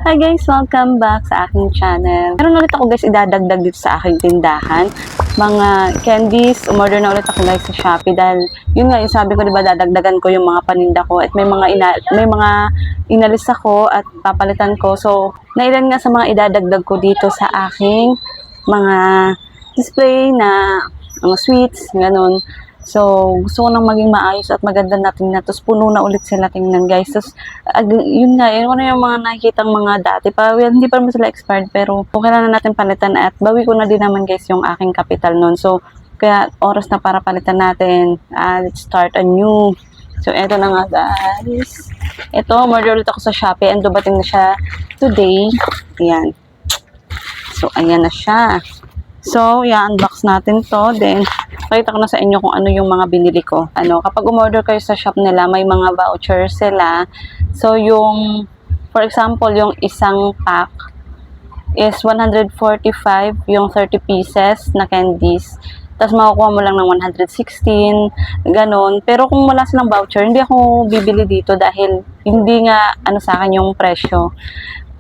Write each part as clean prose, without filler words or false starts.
Hi guys! Welcome back sa aking channel. Meron ulit ako guys idadagdag dito sa aking tindahan. Mga candies, umorder na ulit ako guys sa Shopee dahil yun nga yung sabi ko diba dadagdagan ko yung mga paninda ko at may mga inalis ako at papalitan ko. So, nailan nga sa mga idadagdag ko dito sa aking mga display na mga sweets, ganun. So, gusto ko nang maging maayos at maganda natin na. Tapos, puno na ulit sila tingnan, guys. Tapos, yun nga, yun na yung mga nakikitang mga dati. Hindi pa naman sila expired, pero okay na natin palitan. At bawi ko na din naman, guys, yung aking capital nun. So, kaya oras na para palitan natin. Let's start anew. So, eto na nga, guys. Ito, order ulit ako sa Shopee. And dumating na siya today. Ayan. So, ayan na siya. So, i-unbox natin to. Then, pakita ko na sa inyo kung ano yung mga binili ko. Kapag umorder kayo sa shop nila, may mga voucher sila. So, for example, yung isang pack is 145, yung 30 pieces na candies. Tapos, makukuha mo lang ng 116, ganon. Pero kung wala silang voucher, hindi ako bibili dito dahil hindi nga sa akin yung presyo.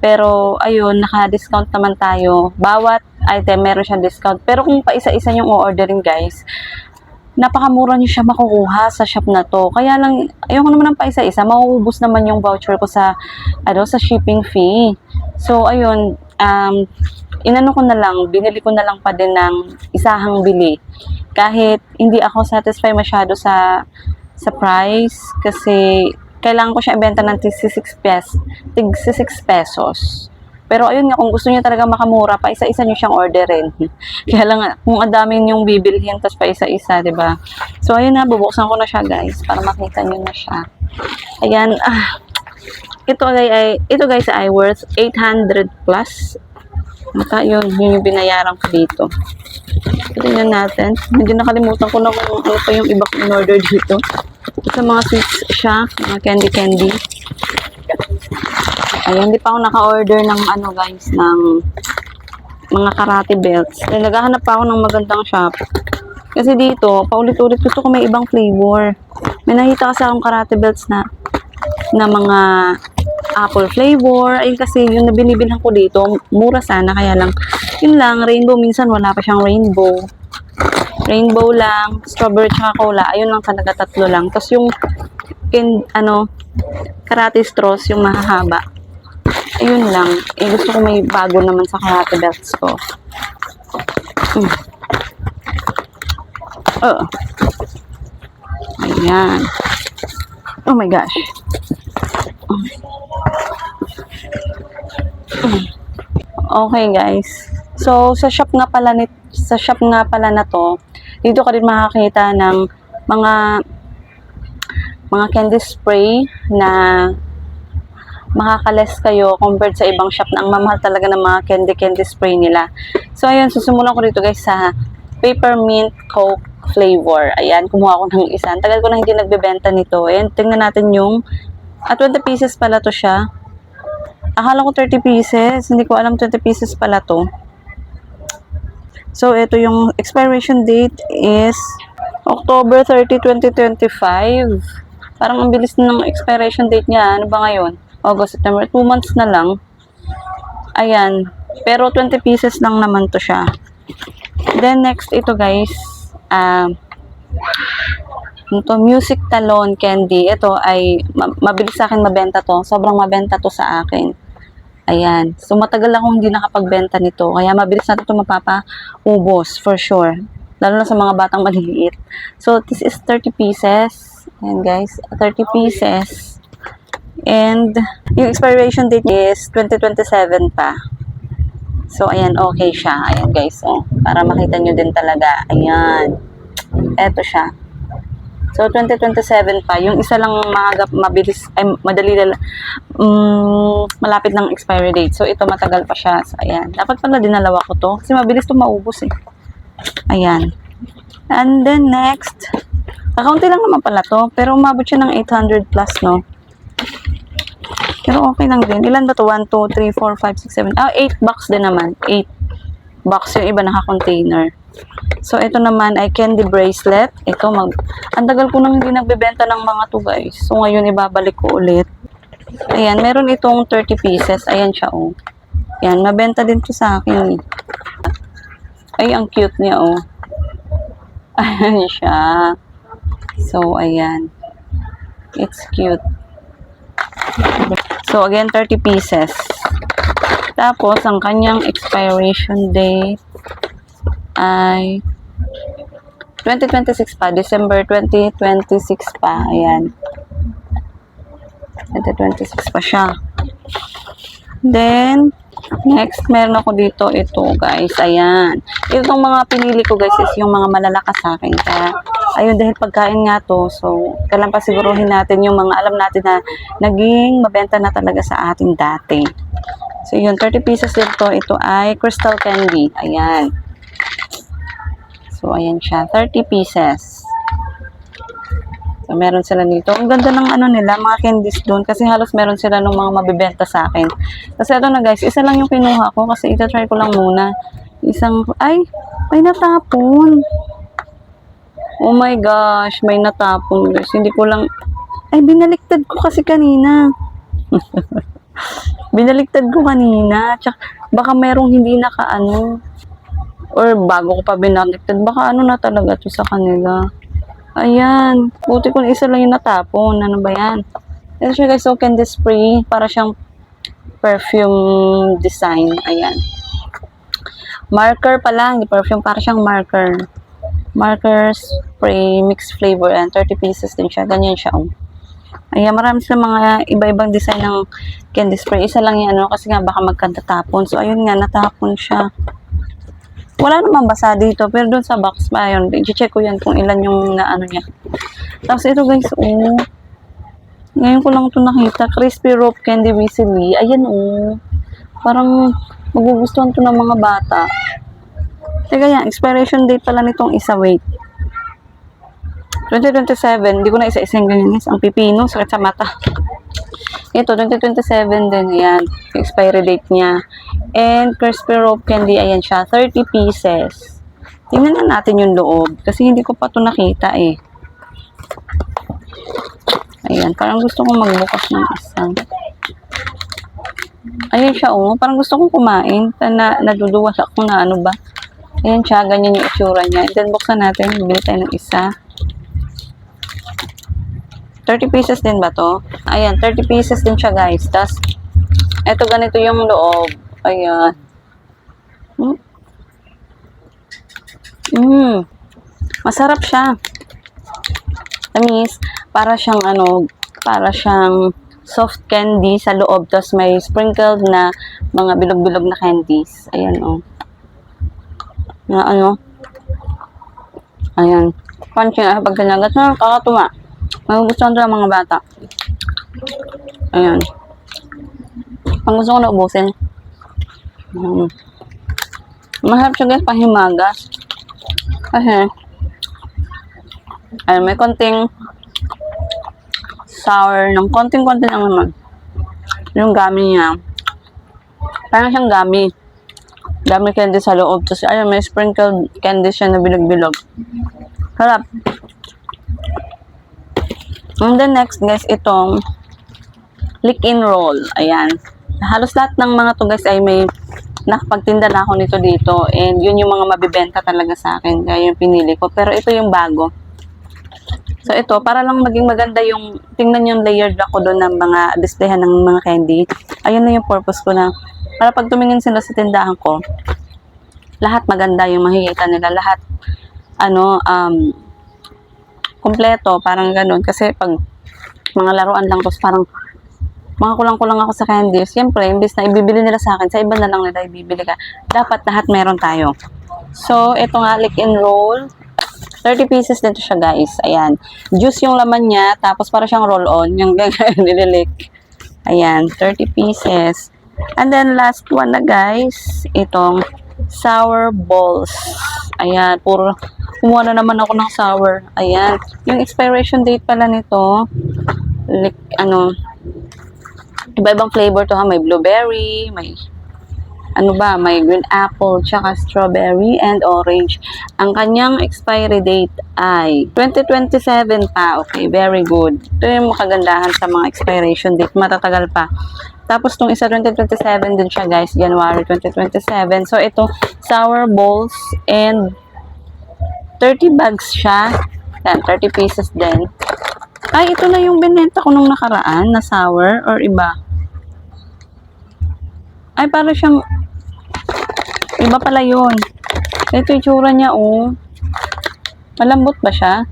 Pero, ayun, naka-discount naman tayo. Bawat item, meron siyang discount. Pero kung pa-isa-isa yung o-ordering, guys, napakamura nyo siya makukuha sa shop na to. Kaya lang, ayoko naman ng pa-isa-isa. Mauubos naman yung voucher ko sa shipping fee. So, ayun, binili ko na lang pa din ng isahang bili. Kahit hindi ako satisfied masyado sa price kasi kailangan ko siya ibenta ng tig 6 pesos. Pero ayun nga, kung gusto niyo talaga makamura, pa isa-isa niyo siyang orderin. Kaya lang, kung ang dami niyong bibilhin, tapos pa isa-isa, diba? So, ayun na, bubuksan ko na siya, guys, para makita niyo na siya. Ayan, ito guys ay worth 800 plus. Yun yung binayaran ko dito. Tingnan natin. Medyo nakalimutan ko na kung ano pa yung iba kong in-order dito. Sa mga sweets siya, mga candy. Ayan, hindi pa ako naka-order ng guys, ng mga karate belts. Kaya naghahanap pa ako ng magandang shop. Kasi dito, paulit-ulit gusto ko may ibang flavor. May nakita kasi akong karate belts na mga apple flavor. Ayun kasi yung binibilhan ko dito, mura sana, kaya lang, yun lang, rainbow, minsan wala pa siyang rainbow. Rainbow lang, strawberry tsaka cola, ayun lang talaga, 3 lang. Tapos yung karate straws, yung mahahaba, ayun lang. Gusto ko may bago naman sa karate belts ko. Ayan. Oh my gosh. Okay guys. So sa shop nga pala na to, dito ka rin makakita ng mga candy spray na makakales kayo compared sa ibang shop na ang mamahal talaga ng mga candy spray nila. So ayun, susimulan ko dito guys sa peppermint coke flavor. Ayan, kumuha ko ng isa. Tagal ko na hindi nagbebenta nito. Ayan, tingnan natin yung 20 pieces pala to siya. Akala ko 30 pieces. Hindi ko alam 20 pieces pala to. So, ito yung expiration date is October 30, 2025. Parang ang bilis ng expiration date niya. Ano ba ngayon? August, September. 2 months na lang. Ayan. Pero 20 pieces lang naman to siya. Then, next ito guys. Ito, music talon candy. Ito ay mabilis sa akin mabenta to. Sobrang mabenta to sa akin. Ayan. So, matagal akong hindi nakapagbenta nito. Kaya mabilis na ito mapapaubos for sure. Lalo na sa mga batang maliliit. So, this is 30 pieces. Ayan guys. 30 pieces. And, yung expiration date is 2027 pa. So, ayan. Okay siya. Ayan guys. Oh, para makita nyo din talaga. Ayan. Eto siya. So, 2027 pa. Yung isa lang mabilis, malapit ng expiry date. So, ito matagal pa siya. So, ayan. Dapat pala dinalawa ko to. Kasi mabilis to maubos eh. Ayan. And then, next. Kakaunti lang naman pala to. Pero umabot siya ng 800 plus, no? Pero okay lang din. Ilan ba to? 1, 2, 3, 4, 5, 6, 7. 8 box din naman. 8 box yung iba naka-container. So, ito naman ay candy bracelet. Ito, ang tagal ko nang hindi nagbebenta ng mga to guys. So, ngayon ibabalik ko ulit. Ayan, meron itong 30 pieces. Ayan siya, oh. Ayan, mabenta din to sa akin. Ay, ang cute niya, oh. Ayan siya. So, ayan. It's cute. So, again, 30 pieces. Tapos, ang kanyang expiration date ay 2026 pa. December 2026 pa. Ayan. 2026 pa siya. Then, next, meron ako dito ito, guys. Ayan. Itong mga pinili ko, guys, is yung mga malalakas sa akin. Kaya, ayun, dahil pagkain nga to, so, kailan pa siguruhin natin yung mga alam natin na naging mabenta na talaga sa ating dati. So, yun, 30 pieces dito. Ito ay crystal candy. Ayan. So, ayan siya. 30 pieces. So, meron sila nito. Ang ganda ng ano nila, mga candies doon. Kasi halos meron sila ng mga mabibenta sa akin. Kasi ito na guys, isa lang yung kinuha ko. Kasi ita-try ko lang muna. Isang, ay, may natapon. Oh my gosh, may natapon guys. Hindi ko lang, ay, binaliktad ko kasi kanina. Binaliktad ko kanina. Tsaka, baka merong hindi nakaano. Or bago ko pa binaliktad. Baka ano na talaga to sa kanila. Ayan. Buti ko isa lang yung natapon. Ano ba yan? Ito siya guys. So, candy spray. Para siyang perfume design. Ayan. Marker pala. Hindi perfume. Para siyang marker. Marker spray. Mixed flavor. And 30 pieces din siya. Ganyan siya. Oh. Ayan, marami sa mga iba-ibang design ng candy spray. Isa lang yan, ano, kasi nga baka magkatatapon. So, ayun nga, natapon siya. Wala naman basa dito, pero doon sa box pa, ayun, i-check ko yan kung ilan yung naano niya. Tapos ito guys, oh. Ngayon ko lang ito nakita. Crispy Rope Candy Weasley. Ayan, oh. Parang magugustuhan to ng mga bata. Teka yan, expiration date pala nitong isa, wait. 2027, hindi ko na isa-isang ganyan guys. Ang pipino, sakit sa mata. Ito, 2027 din, ayan. Expiry date niya. And crispy rope candy, ayan siya. 30 pieces. Tingnan na natin yung loob. Kasi hindi ko pa ito nakita eh. Ayan, parang gusto kong magbukas ng isa. Ayan siya, oh. Parang gusto kong kumain. Naduduwas ako na ano ba. Ayan siya, ganyan yung itsura niya. And then, buksan natin. Bibili tayo ng isa. 30 pieces din ba to? Ayan, 30 pieces din siya guys. Tapos, eto ganito yung loob. Ayan. Masarap siya. Tamis, para siyang ano, para siyang soft candy sa loob. Tapos may sprinkled na mga bilog-bilog na candies. Ayan, oh. Na ano. Ayan. Crunchy na pag kanagat. Kakatuwa. Magugustuhan ito ng mga bata. Ayan. Ang gusto ko na ubusin. Mahirap siya guys, pahimagas. Kasi, ay, may konting sour, ng konting-konti lang naman. Yung gummy niya. Parang siyang gummy. Gummy candy sa loob. Tapos, ayun, may sprinkled candy siya na bilog-bilog. Sarap. And then next guys, itong lick-in roll. Ayan. Halos lahat ng mga to guys ay may nakapagtinda na ako nito dito. And yun yung mga mabibenta talaga sa akin. Kaya yung pinili ko. Pero ito yung bago. So ito, para lang maging maganda yung, tingnan yung layered ako doon ng mga displayhan ng mga candy. Ayun na yung purpose ko na, para pag tumingin sila sa tindahan ko, lahat maganda yung makikita nila. Lahat, ano, kumpleto, parang ganun. Kasi pag mga laruan lang, tapos parang mga kulang-kulang ako sa candy. Siyempre, imbis na ibibili nila sa akin, sa iba na lang nila ibibili ka. Dapat lahat meron tayo. So, ito nga, lick and roll. 30 pieces dito siya, guys. Ayan. Juice yung laman niya, tapos para siyang roll-on. Yung nililik. Ayan, 30 pieces. And then, last one na, guys. Itong sour balls. Ayan, puro kumuha na naman ako ng sour. Ayan. Yung expiration date pala nito, like, ano, iba-ibang flavor to ha. May blueberry, may Ano ba, may green apple, tsaka strawberry and orange. Ang kanyang expiry date ay 2027 pa. Okay, very good. Ito yung makagandahan sa mga expiration date. Matatagal pa. Tapos, itong isa 2027 din siya, guys. January 2027. So, ito, sour balls and 30 bags siya. Yan, 30 pieces din. Ay, ito na yung binenta ko nung nakaraan na sour or iba. Ay, para siyang iba pala yun. Ito yung tsura niya, oh. Malambot ba siya?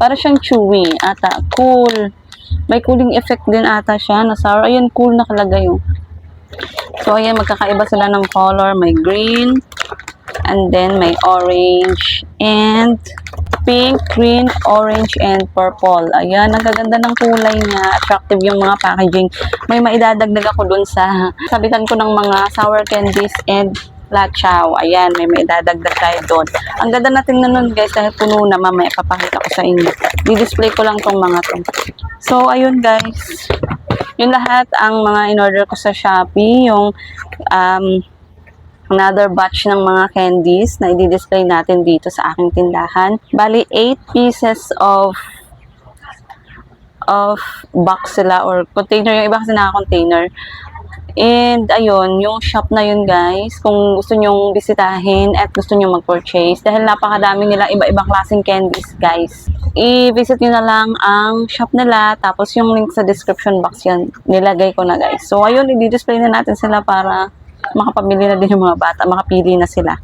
Para siyang chewy ata. Cool. May cooling effect din ata siya na sour. Ayun, cool nakalagay yung. So, ayan, magkakaiba sila ng color. May green, and then may orange, and pink, green, orange, and purple. Ayan, ang gaganda ng kulay niya. Attractive yung mga packaging. May maidadagdag ako dun sa sabitan ko ng mga sour candies and lachaw. Ayan, may maidadagdag tayo doon. Ang ganda na tingnan nun, guys, dahil puno na. Mamaya papakita ko sa inyo. Di-display ko lang tong mga to. So, ayun, guys. Yun lahat ang mga in-order ko sa Shopee. Yung another batch ng mga candies na i-display natin dito sa aking tindahan. Bali, 8 pieces of box sila or container. Yung iba kasi naka-container. And, ayun, yung shop na yun, guys, kung gusto nyong bisitahin at gusto nyong mag-purchase, dahil napakadami nila iba-ibang klaseng candies, guys. I-visit nyo na lang ang shop nila, tapos yung link sa description box yan, nilagay ko na, guys. So, ayun, i-display na natin sila para makapamili na din yung mga bata, makapili na sila.